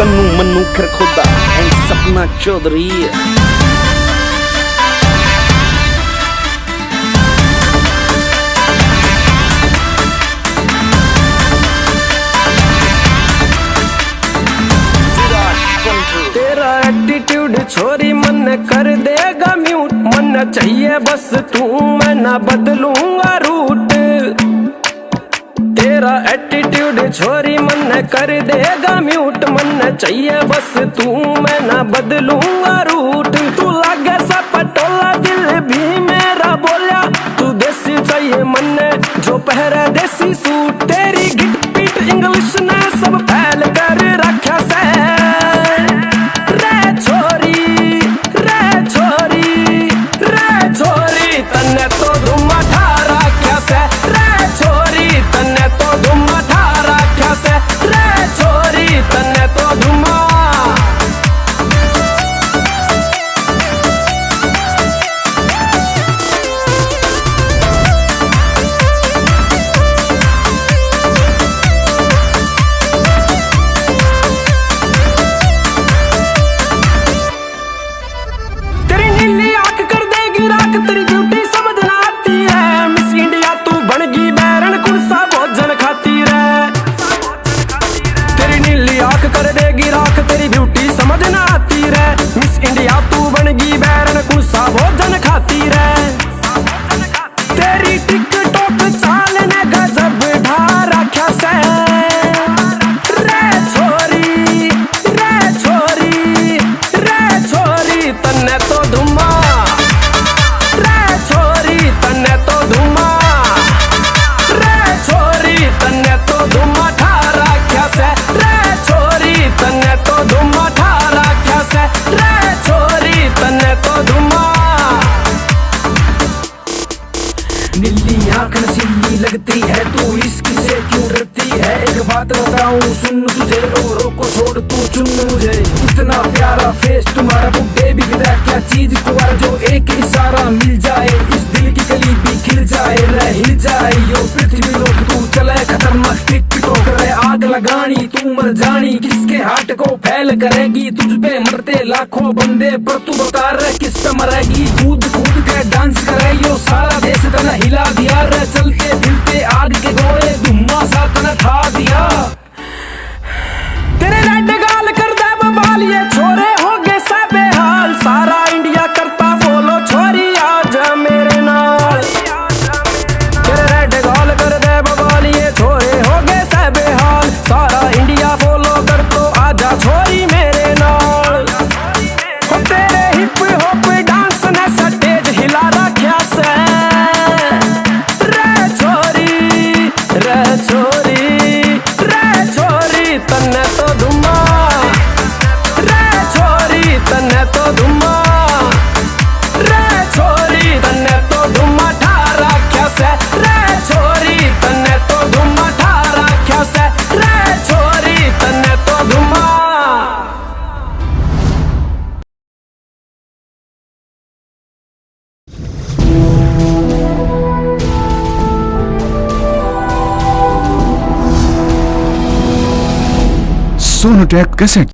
Tanu Manu Kharkhoda and Sapna Chaudhary. तेरा attitude छोरी मन कर देगा म्यूट, मन चाहिए बस तू मैं ना बदलूंगा रूट। तेरा एटीट्यूड छोरी मन कर देगा म्यूट, मन चाहिए बस तू मैं ना बदलूंगा रूट। तू लागे सा पटोला दिल भी मेरा बोलिया, तू देसी चाहिए मन जो पहरे देसी सूट। तेरी गिट पीट इंग्लिश ने सब फैल कर रखा से, तन्ने तो धुम्मा ठारा क्या से रे छोरी, तन्ने तो धुम्मा ठारा क्या से रे छोरी, तन्ने तो धुम्मा। तेरी नीली आंख कर देगी राख, तेरी ब्यूटी कर देगी राख, तेरी ब्यूटी समझ ना आती रे। मिस इंडिया तू बनगी बैरन कुर्सा भोजन खाती रे। तेरी टिकटॉक चाल ने गजब ढा रखा से रे छोरी, रे छोरी, रे छोरी, तन्ने तो धुम्मा रे छोरी, तन्ने तो धुम्मा रे छोरी, तन्ने तो धुम्मा ठा रखा से रे छोरी, तन्ने तो धुम्मा ठारा क्या से रे छोरी, तन्ने तो धुम्मा। नीली आंख नशीली लगती है, तू इसकी से क्यों डरती है? एक बात बताऊं सुन तुझे, रो रो को छोड़ तू चुन मुझे। इतना प्यारा फेस तुम्हारा, बुड्ढे भी विदा क्या चीज कुंवारा, जो एक इशारा मिल जाए इस दिल की कली भी खिल जाए रे हिल जाए। यो पृथ्वी लोक तू चले खतरनाक टिकटॉक रे, आग लगानी तू मर जानी, किसके हाथ को फैल करेगी? तुझ पे मरते लाखों बंदे पर तू बता रहे किस पे मरेगी? कूद कूद के डांस करे यो सारा देश तना हिला दिया रे, चलते फिरते आग के गोले धुम्मा सा तना खा दिया। तेरे रेड गाल कर दे बवाल, ये छोरे हो गए सब बेहाल, सारा इंडिया करता फॉलो छोरी आजा मेरे नाल। तेरे रेड गाल कर दे बवाल, ये छोरे हो गए सब बेहाल, सारा इंडिया फॉलो कर तो आजा छोरी मेरे नाल। हो तेरे हिप हॉप डांस ने स्टेज हिला रखा से रे छोरी, रे छोरी, रे छोरी, तन्ने तो धुम्मा रे छोरी, तन्ने तो धुम्मा रे छोरी, तन्ने तो धुम्मा ठारा क्या से रे छोरी, तन्ने तो धुम्मा ठारा क्या से रे छोरी, तन्ने तो धुम्मा। Sonotek cassette.